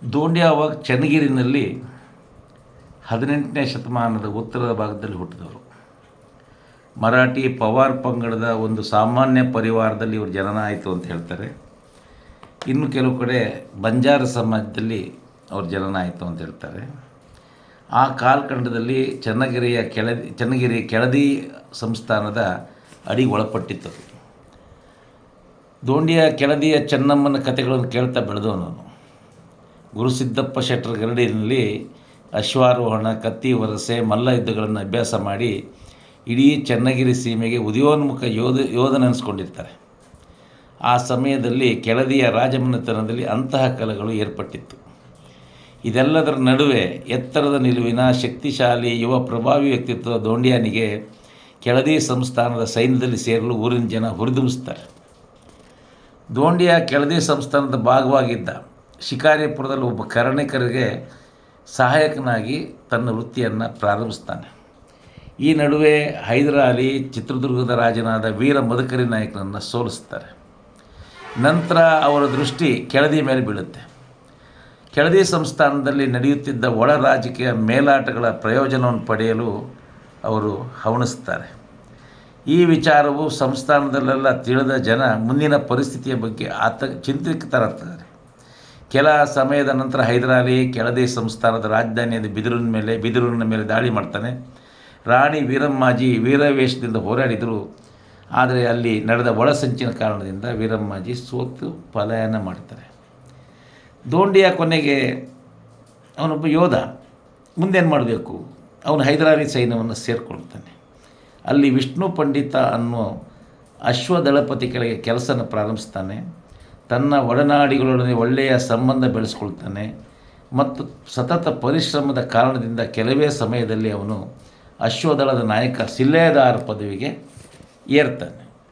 ದೋಂಡಿ ಆವಾಗ ಚನ್ನಗಿರಿನಲ್ಲಿ 18ನೇ ಶತಮಾನದ ಉತ್ತರದ ಭಾಗದಲ್ಲಿ ಹುಟ್ಟಿದವರು. ಮರಾಠಿ ಪವಾರ್ ಪಂಗಡದ ಒಂದು ಸಾಮಾನ್ಯ ಪರಿವಾರದಲ್ಲಿ ಇವರು ಜನನ ಆಯಿತು ಅಂತ ಹೇಳ್ತಾರೆ. ಇನ್ನು ಕೆಲವು ಕಡೆ ಬಂಜಾರ ಸಮಾಜದಲ್ಲಿ ಅವ್ರ ಜನನ ಆಯಿತು ಅಂತ ಹೇಳ್ತಾರೆ. ಆ ಕಾಲಖಂಡದಲ್ಲಿ ಚನ್ನಗಿರಿ ಕೆಳದಿ ಸಂಸ್ಥಾನದ ಅಡಿಗೆ ಒಳಪಟ್ಟಿತ್ತು. ದೋಂಡಿಯ ಕೆಳದಿಯ ಚೆನ್ನಮ್ಮನ ಕಥೆಗಳನ್ನು ಕೇಳ್ತಾ ಬೆಳೆದವನು. ಗುರುಸಿದ್ದಪ್ಪ ಶೆಟ್ಟರ ಗರಡಿನಲ್ಲಿ ಅಶ್ವಾರೋಹಣ, ಕತ್ತಿ ವರಸೆ, ಮಲ್ಲ ಯುದ್ಧಗಳನ್ನು ಅಭ್ಯಾಸ ಮಾಡಿ ಇಡೀ ಚನ್ನಗಿರಿ ಸೀಮೆಗೆ ಉದಯೋನ್ಮುಖ ಯೋಧನೆನಿಸ್ಕೊಂಡಿರ್ತಾರೆ. ಆ ಸಮಯದಲ್ಲಿ ಕೆಳದಿಯ ರಾಜಮನೆತನದಲ್ಲಿ ಅಂತಹ ಕಲೆಗಳು ಏರ್ಪಟ್ಟಿತ್ತು. ಇದೆಲ್ಲದರ ನಡುವೆ ಎತ್ತರದ ನಿಲುವಿನ ಶಕ್ತಿಶಾಲಿ ಯುವ ಪ್ರಭಾವಿ ವ್ಯಕ್ತಿತ್ವ ದೋಂಡಿಯಾನಿಗೆ ಕೆಳದಿ ಸಂಸ್ಥಾನದ ಸೈನ್ಯದಲ್ಲಿ ಸೇರಲು ಊರಿನ ಜನ ಹುರಿದುಂಬಿಸ್ತಾರೆ. ದೋಂಡಿಯ ಕೆಳದಿ ಸಂಸ್ಥಾನದ ಭಾಗವಾಗಿದ್ದ ಶಿಕಾರಿಪುರದಲ್ಲಿ ಒಬ್ಬ ಕರ್ಣಿಕರಿಗೆ ಸಹಾಯಕನಾಗಿ ತನ್ನ ವೃತ್ತಿಯನ್ನು ಪ್ರಾರಂಭಿಸ್ತಾನೆ. ಈ ನಡುವೆ ಹೈದರಾಲಿ ಚಿತ್ರದುರ್ಗದ ರಾಜನಾದ ವೀರ ಮದಕರಿ ನಾಯಕನನ್ನು ಸೋಲಿಸ್ತಾರೆ. ನಂತರ ಅವರ ದೃಷ್ಟಿ ಕೆಳದಿ ಮೇಲೆ ಬೀಳುತ್ತೆ. ಕೆಳದಿ ಸಂಸ್ಥಾನದಲ್ಲಿ ನಡೆಯುತ್ತಿದ್ದ ಒಳ ರಾಜಕೀಯ ಮೇಲಾಟಗಳ ಪ್ರಯೋಜನವನ್ನು ಪಡೆಯಲು ಅವರು ಹವಣಿಸ್ತಾರೆ. ಈ ವಿಚಾರವು ಸಂಸ್ಥಾನದಲ್ಲೆಲ್ಲ ತಿಳಿದ ಜನ ಮುಂದಿನ ಪರಿಸ್ಥಿತಿಯ ಬಗ್ಗೆ ಚಿಂತಿತರಾಗ್ತಾರೆ. ಕೆಲ ಸಮಯದ ನಂತರ ಹೈದರಾಲಿ ಕೆಳದಿ ಸಂಸ್ಥಾನದ ರಾಜಧಾನಿಯಾದ ಬಿದಿರೂರಿನ ಮೇಲೆ ದಾಳಿ ಮಾಡ್ತಾನೆ. ರಾಣಿ ವೀರಮ್ಮಾಜಿ ವೀರವೇಷದಿಂದ ಹೋರಾಡಿದರು. ಆದರೆ ಅಲ್ಲಿ ನಡೆದ ಒಳಸಂಚಿನ ಕಾರಣದಿಂದ ವೀರಮ್ಮಾಜಿ ಸೋತು ಪಲಾಯನ ಮಾಡ್ತಾರೆ. ದೋಂಡಿಯ ಕೊನೆಗೆ ಅವನೊಬ್ಬ ಯೋಧ, ಮುಂದೇನು ಮಾಡಬೇಕು? ಅವನು ಹೈದರಾಲಿ ಸೈನ್ಯವನ್ನು ಸೇರಿಕೊಳ್ತಾನೆ. ಅಲ್ಲಿ ವಿಷ್ಣು ಪಂಡಿತ ಅನ್ನೋ ಅಶ್ವದಳಪತಿ ಕೆಳಗೆ ಕೆಲಸನ ಪ್ರಾರಂಭಿಸ್ತಾನೆ. ತನ್ನ ಒಡನಾಡಿಗಳೊಡನೆ ಒಳ್ಳೆಯ ಸಂಬಂಧ ಬೆಳೆಸ್ಕೊಳ್ತಾನೆ ಮತ್ತು ಸತತ ಪರಿಶ್ರಮದ ಕಾರಣದಿಂದ ಕೆಲವೇ ಸಮಯದಲ್ಲಿ ಅವನು ಅಶ್ವದಳದ ನಾಯಕ ಸಿಲ್ಲೇದಾರ್ ಪದವಿಗೆ ಏರ್ತಾನೆ.